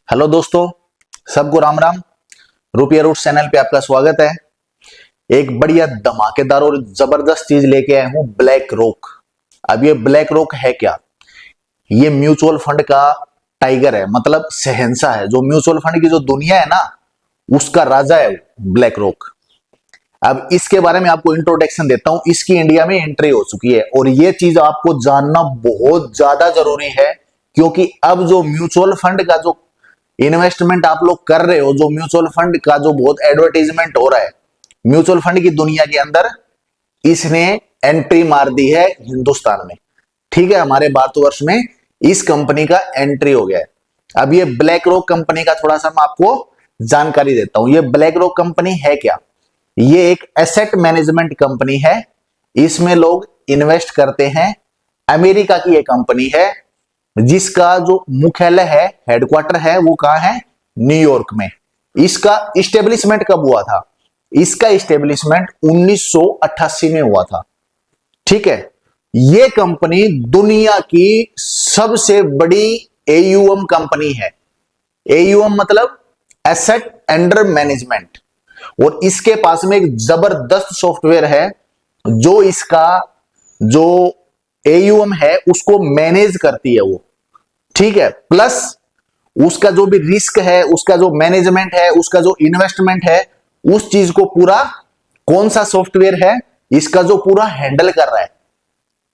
Hello दोस्तों, सबको राम राम। रुपया रूट चैनल पे आपका स्वागत है। एक बढ़िया धमाकेदार और जबरदस्त चीज लेके आया हूं, ब्लैक रॉक। अब ये ब्लैक रॉक है क्या? ये म्यूचुअल फंड का टाइगर है, मतलब शहंशाह है। जो म्यूचुअल फंड की जो दुनिया है ना, उसका राजा है ब्लैक रॉक। अब इसके बारे में आपको इंट्रोडक्शन देता हूं। इसकी इंडिया में एंट्री हो चुकी है और ये चीज आपको जानना बहुत ज्यादा जरूरी है, क्योंकि अब जो म्यूचुअल फंड का जो इन्वेस्टमेंट आप लोग कर रहे हो, जो म्यूचुअल फंड का जो बहुत एडवर्टाइजमेंट हो रहा है म्यूचुअल फंड की दुनिया के अंदर, इसने एंट्री मार दी है हिंदुस्तान में। ठीक है, हमारे भारतवर्ष में इस कंपनी का एंट्री हो गया है। अब ये ब्लैक रॉक कंपनी का थोड़ा सा मैं आपको जानकारी देता हूं। ये ब्लैक रॉक कंपनी है क्या? ये एक एसेट मैनेजमेंट कंपनी है। इसमें लोग इन्वेस्ट करते हैं। अमेरिका की ये कंपनी है, जिसका जो मुख्यालय है, हेडक्वार्टर है, वो कहां है? न्यूयॉर्क में। इसका इस्टेब्लिशमेंट कब हुआ था? इसका इस्टेब्लिशमेंट 1988 में हुआ था। ठीक है, ये कंपनी दुनिया की सबसे बड़ी एयूएम कंपनी है। एयूएम मतलब एसेट अंडर मैनेजमेंट। और इसके पास में एक जबरदस्त सॉफ्टवेयर है, जो इसका जो एयूएम है उसको मैनेज करती है वो। ठीक है, प्लस उसका जो भी रिस्क है, उसका जो मैनेजमेंट है, उसका जो इन्वेस्टमेंट है, उस चीज को पूरा कौन सा सॉफ्टवेयर है इसका जो पूरा हैंडल कर रहा है?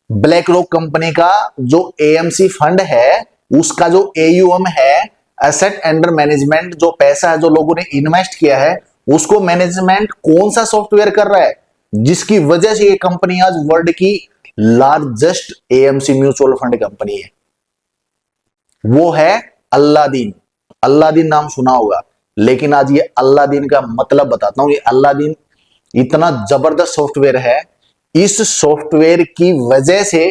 ब्लैक रॉक कंपनी का जो एएमसी फंड है, उसका जो एयूएम है, एसेट अंडर मैनेजमेंट, जो पैसा है जो लोगों ने इन्वेस्ट किया है, उसको मैनेजमेंट कौन सा सॉफ्टवेयर कर रहा है, जिसकी वजह से ये कंपनी आज वर्ल्ड की largest AMC mutual fund company है। वो है अल्लादीन। अल्लादीन नाम सुना होगा, लेकिन आज ये अल्लादीन का मतलब बताता हूं। ये अल्लादीन इतना जबरदस्त सॉफ्टवेयर है, इस सॉफ्टवेयर की वजह से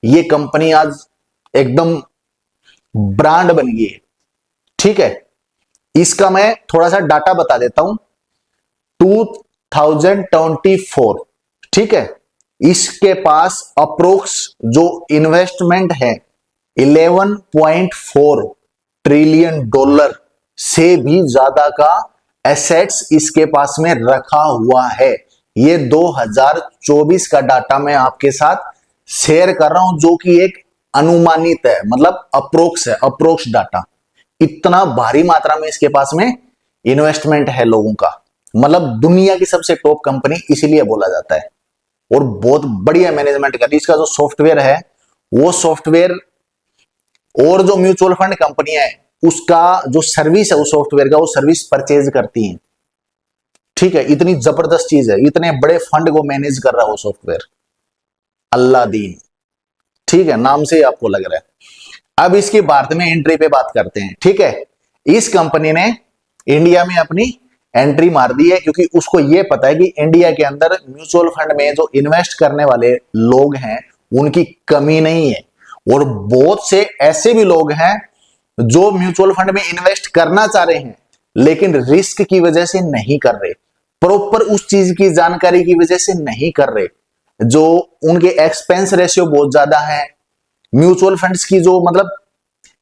ये कंपनी आज एकदम ब्रांड बन गई है। ठीक है, इसका मैं थोड़ा सा डाटा बता देता हूं। 2024, ठीक है, इसके पास अप्रोक्स जो इन्वेस्टमेंट है 11.4 ट्रिलियन डॉलर से भी ज्यादा का एसेट्स इसके पास में रखा हुआ है। ये 2024 का डाटा मैं आपके साथ शेयर कर रहा हूं, जो कि एक अनुमानित है, मतलब अप्रोक्स है, अप्रोक्स डाटा। इतना भारी मात्रा में इसके पास में इन्वेस्टमेंट है लोगों का, मतलब दुनिया की सबसे टॉप कंपनी इसीलिए बोला जाता है। और बहुत बढ़िया मैनेजमेंट का इसका जो सॉफ्टवेयर है, वो सॉफ्टवेयर और जो म्यूचुअल फंड कंपनियां है उसका जो सर्विस है, उस सॉफ्टवेयर का वो सर्विस परचेज करती हैं। ठीक है, इतनी जबरदस्त चीज है, इतने बड़े फंड को मैनेज कर रहा है वो सॉफ्टवेयर, अल्लादीन। ठीक है, नाम से ही आपको लग रहा है। अब इसकी भारत में एंट्री पे बात करते हैं। ठीक है, इस कंपनी ने इंडिया में अपनी एंट्री मार दी है, क्योंकि उसको यह पता है कि इंडिया के अंदर म्यूचुअल फंड में जो इन्वेस्ट करने वाले लोग हैं उनकी कमी नहीं है। और बहुत से ऐसे भी लोग हैं जो म्यूचुअल फंड में इन्वेस्ट करना चाह रहे हैं, लेकिन रिस्क की वजह से नहीं कर रहे, प्रॉपर उस चीज की जानकारी की वजह से नहीं कर रहे, जो उनके एक्सपेंस रेशियो बहुत ज्यादा है। म्यूचुअल फंड्स की जो मतलब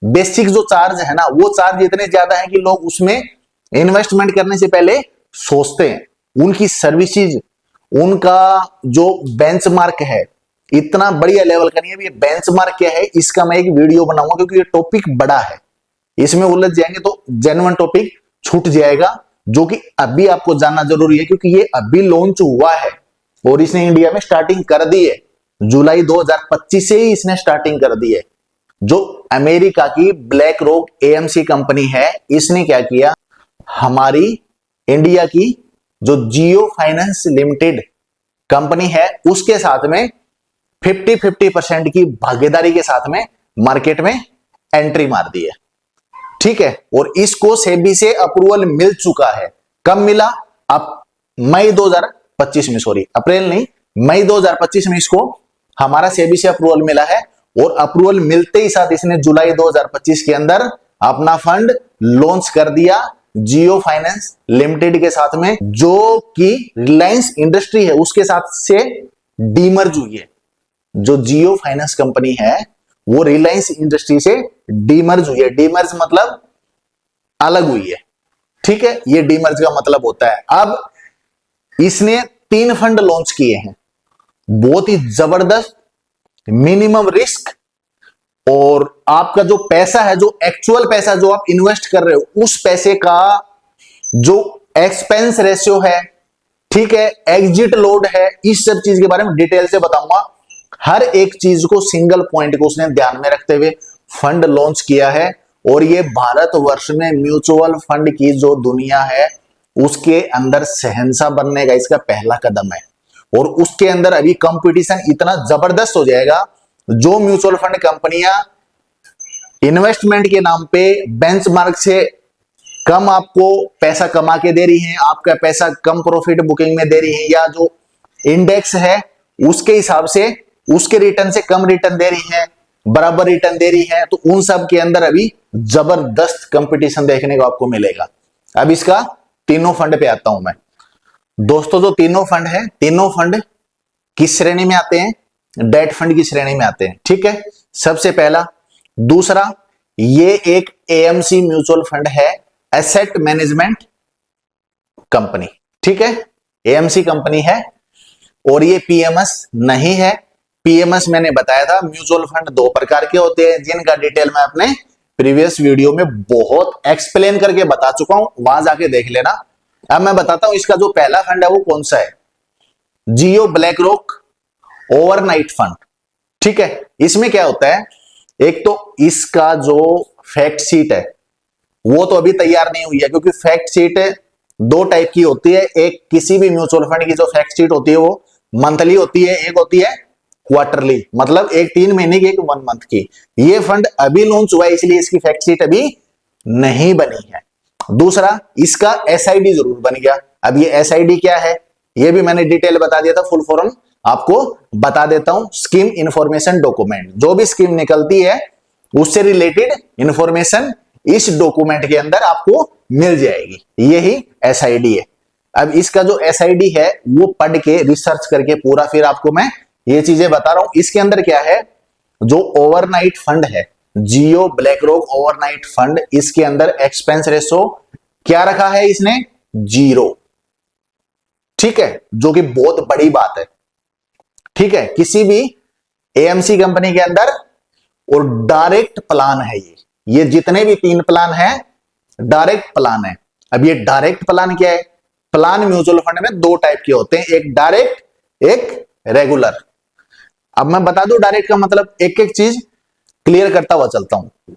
बेसिक जो चार्ज है ना, वो चार्ज इतने ज्यादा है कि लोग उसमें इन्वेस्टमेंट करने से पहले सोचते हैं। उनकी सर्विसेज, उनका जो बेंचमार्क है, इतना बढ़िया लेवल का नहीं है। ये बेंचमार्क क्या है, इसका मैं एक वीडियो बनाऊंगा, क्योंकि ये टॉपिक बड़ा है, इसमें उलझ जाएंगे तो जेन्युइन टॉपिक छूट जाएगा, जो कि अभी आपको जानना जरूरी है, क्योंकि ये अभी लॉन्च हुआ है और इसने इंडिया में स्टार्टिंग कर दी है। जुलाई 2025 से ही इसने स्टार्टिंग कर दी है। जो अमेरिका की ब्लैक रॉक एएमसी कंपनी है, इसने क्या किया, हमारी इंडिया की जो जियो फाइनेंस लिमिटेड कंपनी है उसके साथ में 50-50% की भागीदारी के साथ में मार्केट में एंट्री मार दी है। ठीक है, और इसको सेबी से अप्रूवल मिल चुका है। कब मिला? अब मई 2025 में, सॉरी अप्रैल नहीं, मई 2025 में इसको हमारा सेबी से अप्रूवल मिला है। और अप्रूवल मिलते ही साथ इसने जुलाई 2025 के अंदर अपना फंड लॉन्च कर दिया जियो फाइनेंस लिमिटेड के साथ में, जो कि रिलायंस इंडस्ट्री है उसके साथ से डीमर्ज हुई है। जो जियो फाइनेंस कंपनी है वो रिलायंस इंडस्ट्री से डीमर्ज हुई है। डीमर्ज मतलब अलग हुई है। ठीक है, ये डीमर्ज का मतलब होता है। अब इसने 3 फंड लॉन्च किए हैं, बहुत ही जबरदस्त, मिनिमम रिस्क, और आपका जो पैसा है, जो एक्चुअल पैसा जो आप इन्वेस्ट कर रहे हो, उस पैसे का जो एक्सपेंस रेशियो है, ठीक है, एग्जिट लोड है, इस सब चीज के बारे में डिटेल से बताऊंगा। हर एक चीज को, सिंगल पॉइंट को उसने ध्यान में रखते हुए फंड लॉन्च किया है। और ये भारतवर्ष में म्यूचुअल फंड की जो दुनिया है उसके अंदर शहंशाह बनने का इसका पहला कदम है। और उसके अंदर अभी कंपटीशन इतना जबरदस्त हो जाएगा, जो म्यूचुअल फंड कंपनियां इन्वेस्टमेंट के नाम पे बेंचमार्क से कम आपको पैसा कमा के दे रही हैं, आपका पैसा कम प्रॉफिट बुकिंग में दे रही है, या जो इंडेक्स है उसके हिसाब से उसके रिटर्न से कम रिटर्न दे रही है, बराबर रिटर्न दे रही है, तो उन सब के अंदर अभी जबरदस्त कंपटीशन देखने को आपको मिलेगा। अब इसका तीनों फंड पे आता हूं मैं दोस्तों। जो तीनों फंड है, तीनों फंड किस श्रेणी में आते हैं? डेट फंड की श्रेणी में आते हैं। ठीक है, सबसे पहला। दूसरा, ये एक एएमसी म्यूचुअल फंड है, एसेट मैनेजमेंट कंपनी। ठीक है, एएमसी कंपनी है, और ये पीएमएस नहीं है। पीएमएस मैंने बताया था, म्यूचुअल फंड 2 प्रकार के होते हैं, जिनका डिटेल मैं अपने प्रीवियस वीडियो में बहुत एक्सप्लेन करके बता चुका हूं, वहां जाके देख लेना। अब मैं बताता हूं इसका जो पहला फंड है वो कौन सा है, Jio BlackRock overnight fund. ठीक है, इसमें क्या होता है, एक तो इसका जो फैक्ट शीट है वो तो अभी तैयार नहीं हुई है, क्योंकि फैक्ट शीट 2 टाइप की होती है। एक किसी भी म्यूचुअल फंड की जो फैक्ट शीट होती है वो मंथली होती है, एक होती है क्वार्टरली, मतलब एक 3 महीने की, एक 1 मंथ की। ये फंड अभी लॉन्च हुआ है, इसलिए इसकी फैक्ट शीट अभी नहीं बनी है। दूसरा, इसका एसआईडी जरूर बन गया। अब ये एसआईडी क्या है ये भी मैंने डिटेल बता दिया था, फुल फॉर्म आपको बता देता हूं। स्कीम इंफॉर्मेशन डॉक्यूमेंट, जो भी स्कीम निकलती है उससे रिलेटेड इंफॉर्मेशन इस डॉक्यूमेंट के अंदर आपको मिल जाएगी, यही एसआईडी है। अब इसका जो एसआईडी है वो पढ़ के रिसर्च करके पूरा फिर आपको मैं ये चीजें बता रहा हूं। इसके अंदर क्या है, जो ओवरनाइट फंड है, Jio BlackRock overnight fund, इसके अंदर एक्सपेंस रेशो क्या रखा है इसने, 0। ठीक है, जो कि बहुत बड़ी बात है। ठीक है, किसी भी एएमसी कंपनी के अंदर, और डायरेक्ट प्लान है ये जितने भी 3 प्लान है डायरेक्ट प्लान है। अब ये डायरेक्ट प्लान क्या है, प्लान म्यूचुअल फंड में 2 टाइप के होते हैं, एक डायरेक्ट, एक रेगुलर। अब मैं बता दूं डायरेक्ट का मतलब, एक एक चीज क्लियर करता हुआ चलता हूं।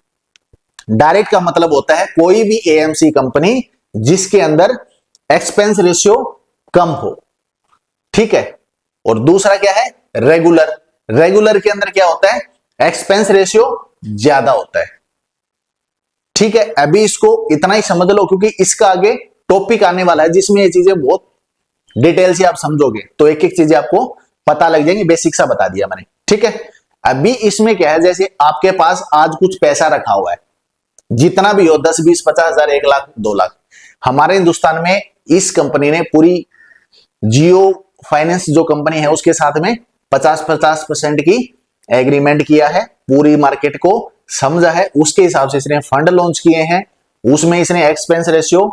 डायरेक्ट का मतलब होता है कोई भी एएमसी कंपनी जिसके अंदर एक्सपेंस रेशियो कम हो। ठीक है, और दूसरा क्या है, रेगुलर। रेगुलर के अंदर क्या होता है, एक्सपेंस रेशियो ज्यादा होता है। ठीक है, अभी इसको इतना ही समझ लो, क्योंकि इसका आगे टॉपिक आने वाला है जिसमें ये चीजें बहुत डिटेल से आप समझोगे, तो एक एक चीजें आपको पता लग जाएंगी। बेसिक सा बता दिया मैंने। ठीक है, अभी इसमें क्या है, जैसे आपके पास आज कुछ पैसा रखा हुआ है, जितना भी हो, 10, 20, 50 हजार, 1 लाख, 2 लाख। हमारे हिंदुस्तान में इस कंपनी ने पूरी जियो फाइनेंस जो कंपनी है उसके साथ में 50% की एग्रीमेंट किया है, पूरी मार्केट को समझा है, उसके हिसाब से इसने फंड लॉन्च किए हैं। उसमें इसने एक्सपेंस रेशियो,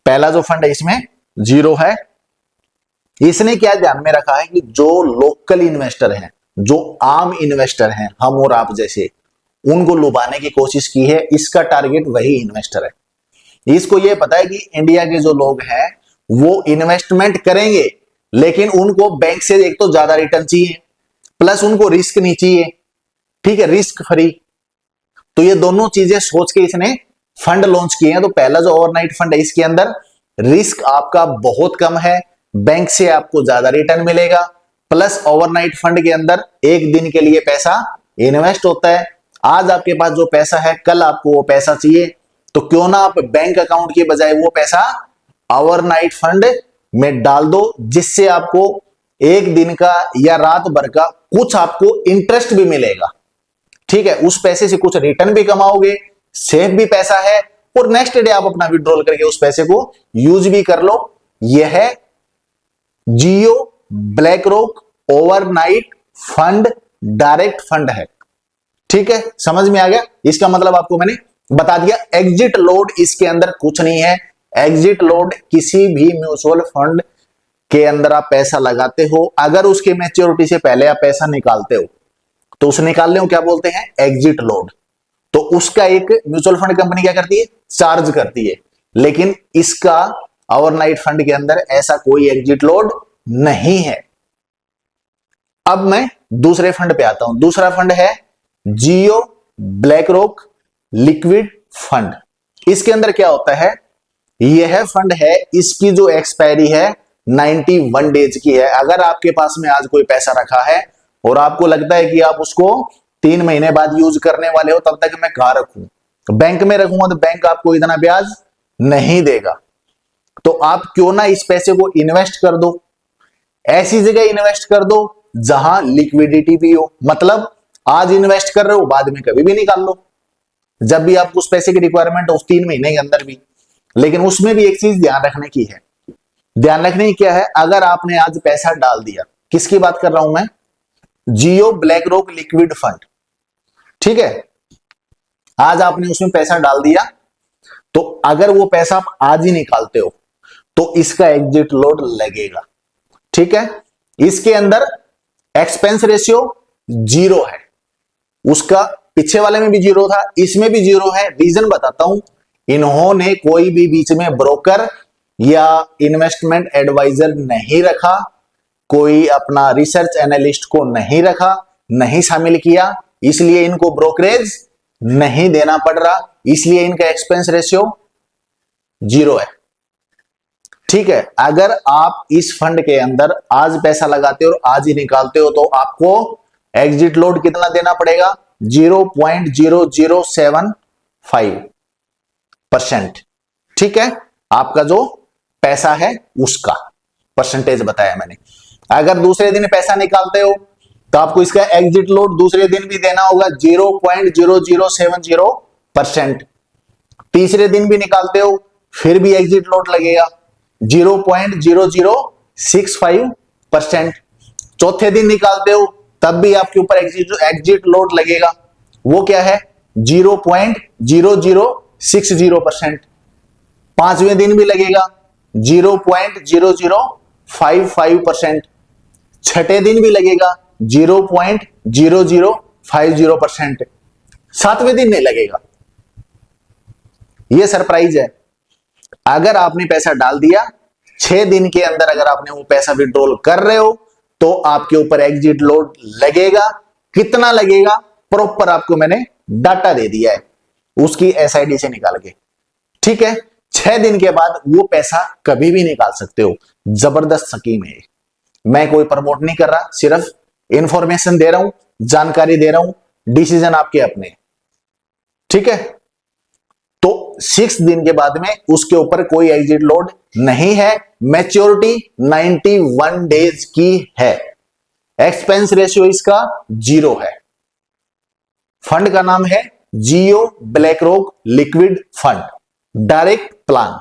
पहला जो फंड है इसमें 0 है। इसने क्या ध्यान में रखा है कि जो लोकल इन्वेस्टर हैं, जो आम इन्वेस्टर हैं, हम और आप जैसे, उनको लुभाने की कोशिश की है। इसका टारगेट वही इन्वेस्टर है। इसको यह पता है कि इंडिया के जो लोग हैं वो इन्वेस्टमेंट करेंगे, लेकिन उनको बैंक से एक तो ज्यादा रिटर्न चाहिए, प्लस उनको रिस्क नहीं चाहिए। ठीक है, रिस्क फ्री। तो ये दोनों चीजें सोच के इसने फंड लॉन्च किए हैं। तो पहला जो ओवरनाइट फंड है, इसके अंदर रिस्क आपका बहुत कम है, बैंक से आपको ज्यादा रिटर्न मिलेगा, प्लस ओवरनाइट फंड के अंदर एक दिन के लिए पैसा इन्वेस्ट होता है। आज आपके पास जो पैसा है, कल आपको वो पैसा चाहिए, तो क्यों ना आप बैंक अकाउंट के बजाय वो पैसा ओवरनाइट फंड में डाल दो, जिससे आपको एक दिन का या रात भर का कुछ आपको इंटरेस्ट भी मिलेगा। ठीक है, उस पैसे से कुछ रिटर्न भी कमाओगे, सेफ भी पैसा है, और नेक्स्ट डे आप अपना विड्रॉल करके उस पैसे को यूज भी कर लो। यह है Jio BlackRock overnight fund, direct fund है। ठीक है, समझ में आ गया। इसका मतलब आपको मैंने बता दिया। एग्जिट लोड इसके अंदर कुछ नहीं है। एग्जिट लोड किसी भी म्यूचुअल फंड के अंदर आप पैसा लगाते हो, अगर उसके मैच्योरिटी से पहले आप पैसा निकालते हो तो उस निकालने को क्या बोलते हैं? Exit load. तो उसका एक म्यूचुअल फंड कंपनी क्या करती है? चार्ज करती है। लेकिन इसका ओवरनाइट फंड के अंदर ऐसा कोई एग्जिट लोड नहीं है। अब मैं दूसरे फंड पे आता हूं। दूसरा फंड है Jio BlackRock liquid fund. इसके अंदर क्या होता है? यह फंड है, इसकी जो एक्सपायरी है 91 डेज की है। अगर आपके पास में आज कोई पैसा रखा है और आपको लगता है कि आप उसको 3 महीने बाद यूज करने वाले हो, तब तक मैं कहां रखूं? बैंक में रखूंगा तो बैंक आपको इतना ब्याज नहीं देगा। तो आप क्यों ना इस पैसे को इन्वेस्ट कर दो, ऐसी जगह इन्वेस्ट कर दो जहां लिक्विडिटी भी हो। मतलब आज इन्वेस्ट कर रहे हो, बाद में कभी भी निकाल लो, जब भी आपको उस पैसे की रिक्वायरमेंट हो, उस 3 महीने के अंदर भी। लेकिन उसमें भी एक चीज ध्यान रखने की है। ध्यान रखने की क्या है? अगर आपने आज पैसा डाल दिया, किसकी बात कर रहा हूं मैं? जियो ब्लैक रॉक लिक्विड फंड, ठीक है। आज आपने उसमें पैसा डाल दिया, तो अगर वो पैसा आप आज ही निकालते हो तो इसका एग्जिट लोड लगेगा, ठीक है। इसके अंदर एक्सपेंस रेशियो 0 है। उसका पीछे वाले में भी 0 था, इसमें भी 0 है। रीजन बताता हूं। इन्होंने कोई भी बीच में ब्रोकर या इन्वेस्टमेंट एडवाइजर नहीं रखा, कोई अपना रिसर्च एनालिस्ट को नहीं रखा, नहीं शामिल किया, इसलिए इनको ब्रोकरेज नहीं देना पड़ रहा, इसलिए इनका एक्सपेंस रेशियो 0 है, ठीक है। अगर आप इस फंड के अंदर आज पैसा लगाते हो और आज ही निकालते हो तो आपको एग्जिट लोड कितना देना पड़ेगा? 0.0075%, ठीक है। आपका जो पैसा है उसका परसेंटेज बताया मैंने। अगर दूसरे दिन पैसा निकालते हो तो आपको इसका एग्जिट लोड दूसरे दिन भी देना होगा 0.0070%। तीसरे दिन भी निकालते हो फिर भी एग्जिट लोड लगेगा 0.0065%। चौथे दिन निकालते हो तब भी आपके ऊपर एग्जिट लोड लगेगा, वो क्या है? 0.0060%। पांचवें दिन भी लगेगा 0.0055%। छठे दिन भी लगेगा 0.0050%। सातवें दिन नहीं लगेगा। यह सरप्राइज है। अगर आपने पैसा डाल दिया, 6 दिन के अंदर अगर आपने वो पैसा विड्रॉल कर रहे हो तो आपके ऊपर एग्जिट लोड लगेगा। कितना लगेगा? प्रॉपर आपको मैंने डाटा दे दिया है उसकी एसआईडी से निकाल के, ठीक है। 6 दिन के बाद वो पैसा कभी भी निकाल सकते हो। जबरदस्त स्कीम है। मैं कोई प्रमोट नहीं कर रहा, सिर्फ इंफॉर्मेशन दे रहा हूं, जानकारी दे रहा हूं, डिसीजन आपके अपने, ठीक है। तो 6 दिन के बाद में उसके ऊपर कोई एग्जिट लोड नहीं है। मैच्योरिटी 91 डेज की है। एक्सपेंस रेशियो इसका 0 है। फंड का नाम है Jio BlackRock liquid fund, direct plan,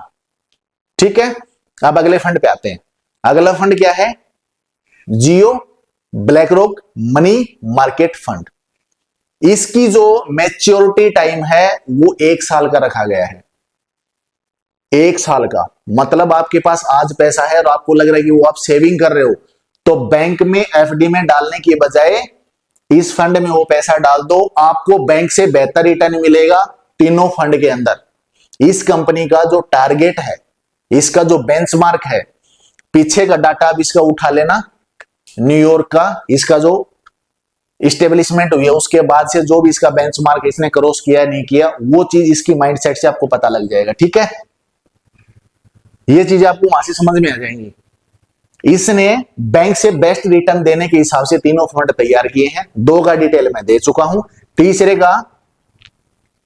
ठीक है। अब अगले फंड पे आते हैं। अगला फंड क्या है? Jio BlackRock money market fund. इसकी जो मैच्योरिटी टाइम है वो 1 साल का रखा गया है। 1 साल का मतलब आपके पास आज पैसा है और आपको लग रहा है कि वो आप सेविंग कर रहे हो, तो बैंक में एफडी में डालने की बजाय इस फंड में वो पैसा डाल दो, आपको बैंक से बेहतर रिटर्न मिलेगा तीनों फंड के अंदर। इस कंपनी का जो टारगेट है, इसका जो बेंचमार्क है, पीछे का डाटा अब इसका उठा लेना, न्यूयॉर्क का इसका जो इस्टेब्लिशमेंट हुई है उसके बाद से जो भी इसका बेंचमार्क इसने क्रॉस किया नहीं किया, वो चीज इसकी माइंडसेट से आपको पता लग जाएगा, ठीक है। ये चीजें आपको वहां से समझ में आ जाएंगी। इसने बैंक से बेस्ट रिटर्न देने के हिसाब से तीनों फंड तैयार किए हैं। 2 का डिटेल मैं दे चुका हूं। तीसरे का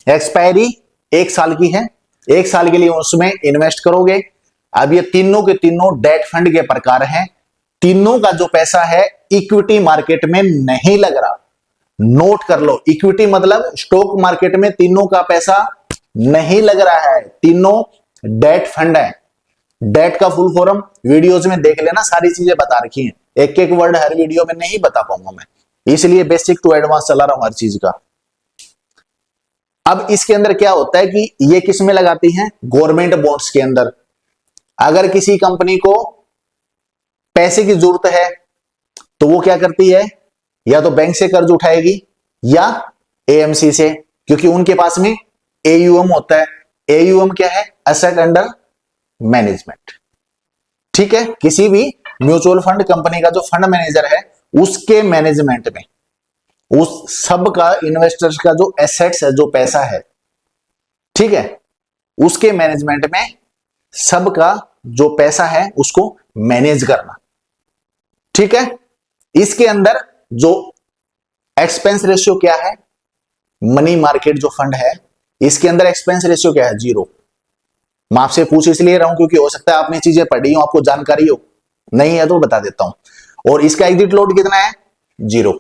एक्सपायरी 1 साल की है। 1 साल के लिए उसमें इन्वेस्ट करोगे। अब ये तीनों के तीनों डेट फंड के प्रकार हैं। तीनों का जो पैसा है इक्विटी मार्केट में नहीं लग रहा। नोट कर लो, इक्विटी मतलब स्टॉक मार्केट में तीनों का पैसा नहीं लग रहा है। तीनों डेट फंड है। डेट का फुल फॉर्म वीडियोज में देख लेना, सारी चीजें बता रखी हैं। एक एक वर्ड हर वीडियो में नहीं बता पाऊंगा मैं, इसलिए बेसिक टू एडवांस चला रहा हूं हर चीज का। अब इसके अंदर क्या होता है कि ये किस में लगाती हैं? गवर्नमेंट बॉन्ड्स के अंदर। अगर किसी कंपनी को पैसे की जरूरत है तो वो क्या करती है? या तो बैंक से कर्ज उठाएगी या एएमसी से, क्योंकि उनके पास में एयूएम होता है। एयूएम क्या है? Asset under management. ठीक है, किसी भी म्यूचुअल फंड कंपनी का जो फंड मैनेजर है उसके मैनेजमेंट में उस सब का, इन्वेस्टर्स का जो एसेट्स है, जो पैसा है, ठीक है, उसके मैनेजमेंट में सब का जो पैसा है उसको मैनेज करना। ठीक है, इसके अंदर जो एक्सपेंस रेशियो क्या है? मनी मार्केट जो फंड है इसके अंदर एक्सपेंस रेशियो क्या है? 0। मैं आपसे पूछ इसलिए रहा हूं क्योंकि हो सकता है आपने चीजें पढ़ी हो, आपको जानकारी हो, नहीं है तो बता देता हूं। और इसका एग्जिट लोड कितना है? 0।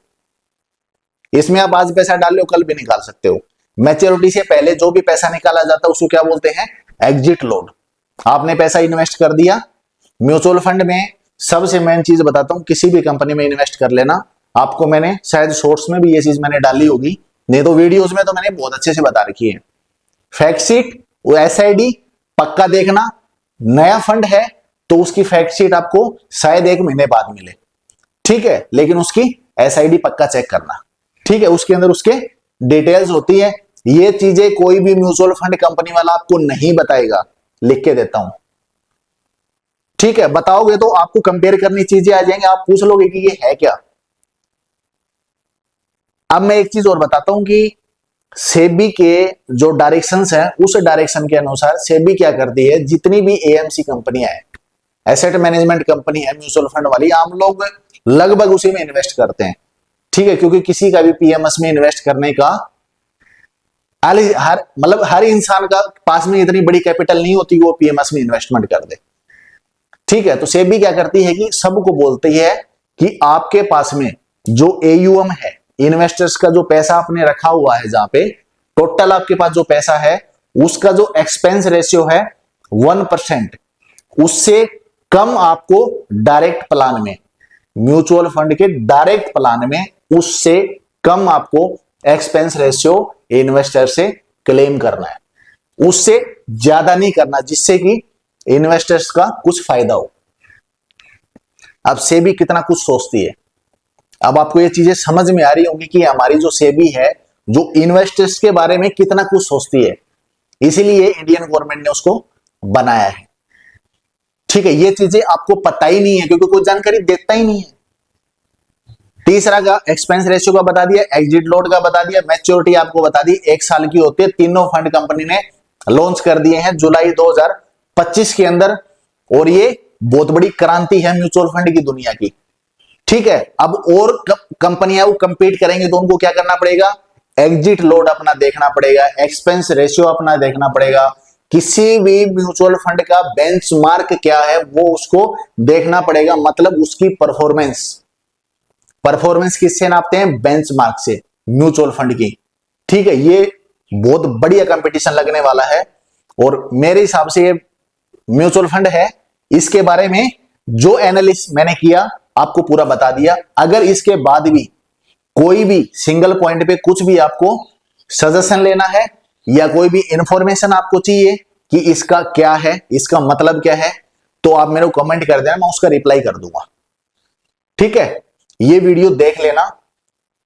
इसमें आप आज पैसा डाल लो, कल भी निकाल सकते हो। मैच्योरिटी से पहले जो भी पैसा निकाला जाता है उसको क्या बोलते हैं? Exit load. आपने पैसा इन्वेस्ट कर दिया म्यूचुअल फंड में। सबसे मेन चीज बताता हूं, किसी भी कंपनी में इन्वेस्ट कर लेना। आपको मैंने शायद शॉर्ट्स में भी ये चीज मैंने डाली होगी, नहीं तो वीडियोस में तो मैंने बहुत अच्छे से बता रखी है। फैक्ट शीट, एसआईडी पक्का देखना। नया फंड है तो उसकी फैक्ट शीट आपको शायद 1 महीने बाद मिले, ठीक है, लेकिन उसकी एसआईडी पक्का चेक करना। ठीक है, उसके अंदर उसके डिटेल्स होती है। ये चीजें कोई भी म्यूचुअल फंड कंपनी वाला आपको नहीं बताएगा, लिख के देता हूं। ठीक है, बताओगे तो आपको कंपेयर करनी चीजें आ जाएंगे, आप पूछ लोगे कि ये है क्या। अब मैं एक चीज और बताता हूं कि सेबी के जो डायरेक्शंस हैं उस डायरेक्शन के अनुसार सेबी क्या करती है, जितनी भी एएमसी कंपनियां हैं, एसेट मैनेजमेंट कंपनी है म्यूचुअल फंड वाली, आम लोग लगभग उसी में इन्वेस्ट करते हैं। ठीक है, क्योंकि किसी का भी पीएमएस में इन्वेस्ट करने का हर इंसान का पास में इतनी बड़ी कैपिटल नहीं होती वो पीएमएस में इन्वेस्टमेंट कर दे। ठीक है, तो सेबी क्या करती है कि सबको बोलती है कि आपके पास में जो एयूएम है, इन्वेस्टर्स का जो पैसा आपने रखा हुआ है, जहां पे टोटल आपके पास जो पैसा है उसका जो एक्सपेंस रेशियो है 1%, उससे कम आपको डायरेक्ट प्लान में, म्यूचुअल फंड के डायरेक्ट प्लान में उससे कम आपको एक्सपेंस रेशियो इन्वेस्टर से क्लेम करना है, उससे ज्यादा नहीं करना, जिससे कि इन्वेस्टर्स का कुछ फायदा हो। अब सेबी कितना कुछ सोचती है, अब आपको ये चीजें समझ में आ रही होंगी कि हमारी जो सेबी है जो इन्वेस्टर्स के बारे में कितना कुछ सोचती है, इसीलिए इंडियन गवर्नमेंट ने उसको बनाया है। ठीक है, ये चीजें आपको पता ही नहीं है क्योंकि कोई जानकारी देता ही नहीं है। तीसरा का एक्सपेंस रेशियो का बता दिया, एग्जिट लोड का बता दिया, मैच्योरिटी आपको बता दी 1 साल की होती है। तीनों फंड कंपनी ने लॉन्च कर दिए हैं जुलाई 2025 के अंदर, और ये बहुत बड़ी क्रांति है म्यूचुअल फंड की दुनिया की। ठीक है, अब और कंपनियां वो कंपीट करेंगे तो उनको क्या करना पड़ेगा? एग्जिट लोड अपना देखना पड़ेगा, एक्सपेंस रेशियो अपना देखना पड़ेगा, किसी भी म्यूचुअल फंड का बेंचमार्क क्या है वो उसको देखना पड़ेगा, मतलब उसकी परफॉर्मेंस किससे नापते हैं? बेंचमार्क से, म्यूचुअल फंड की। ठीक है, ये बहुत बढ़िया कंपटीशन लगने वाला है, और मेरे हिसाब से ये म्यूचुअल फंड है, इसके बारे में जो एनालिसिस मैंने किया आपको पूरा बता दिया। अगर इसके बाद भी कोई भी सिंगल पॉइंट पे कुछ भी आपको सजेशन लेना है या कोई भी इंफॉर्मेशन आपको चाहिए कि इसका क्या है, इसका मतलब क्या है, तो आप मेरे को कमेंट कर देना, मैं उसका रिप्लाई कर दूंगा। ठीक है, ये वीडियो देख लेना।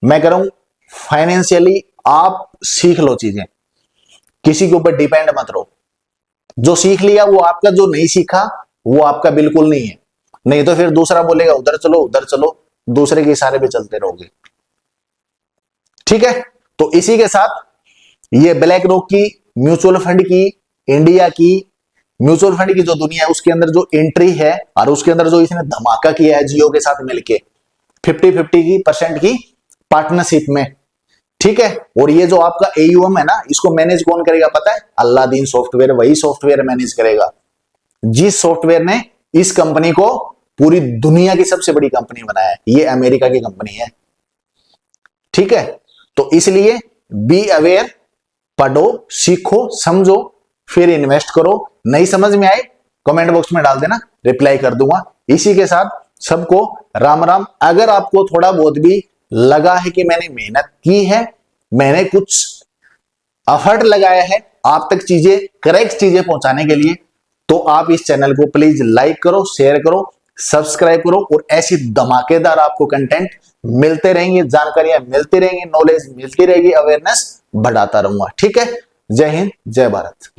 मैं कह रहा हूं फाइनेंशियली आप सीख लो चीजें, किसी के ऊपर डिपेंड मत रहो। जो सीख लिया वो आपका, जो नहीं सीखा वो आपका बिल्कुल नहीं है, नहीं तो फिर दूसरा बोलेगा उधर चलो उधर चलो, दूसरे के इशारे पे चलते रहोगे। ठीक है, तो इसी के साथ ये ब्लैक रॉक की म्यूचुअल फंड की, इंडिया की म्यूचुअल फंड की जो दुनिया है उसके अंदर जो एंट्री है और उसके अंदर जो इसने धमाका किया है जियो के साथ मिलके 50-50% की पार्टनरशिप में। ठीक है, और ये जो आपका एयूएम है ना, इसको मैनेज कौन करेगा पता है? अलादीन सॉफ्टवेयर, वही सॉफ्टवेयर मैनेज करेगा जिस सॉफ्टवेयर ने इस कंपनी को पूरी दुनिया की सबसे बड़ी कंपनी बनाया है। ये अमेरिका की कंपनी है। ठीक है, तो इसलिए बी अवेयर, पढ़ो, सीखो, समझो, फिर इन्वेस्ट करो। नहीं समझ में आए कमेंट बॉक्स में डाल देना, रिप्लाई कर दूंगा। इसी के साथ सबको राम राम। अगर आपको थोड़ा बहुत भी लगा है कि मैंने मेहनत की है, मैंने कुछ एफर्ट लगाया है आप तक चीजें, करेक्ट चीजें पहुंचाने के लिए, तो आप इस चैनल को प्लीज लाइक करो, शेयर करो, सब्सक्राइब करो और ऐसी धमाकेदार आपको कंटेंट मिलते रहेंगे, जानकारियां मिलती रहेंगी, नॉलेज मिलती रहेगी, अवेयरनेस बढ़ाता रहूंगा। ठीक है, जय हिंद, जय भारत।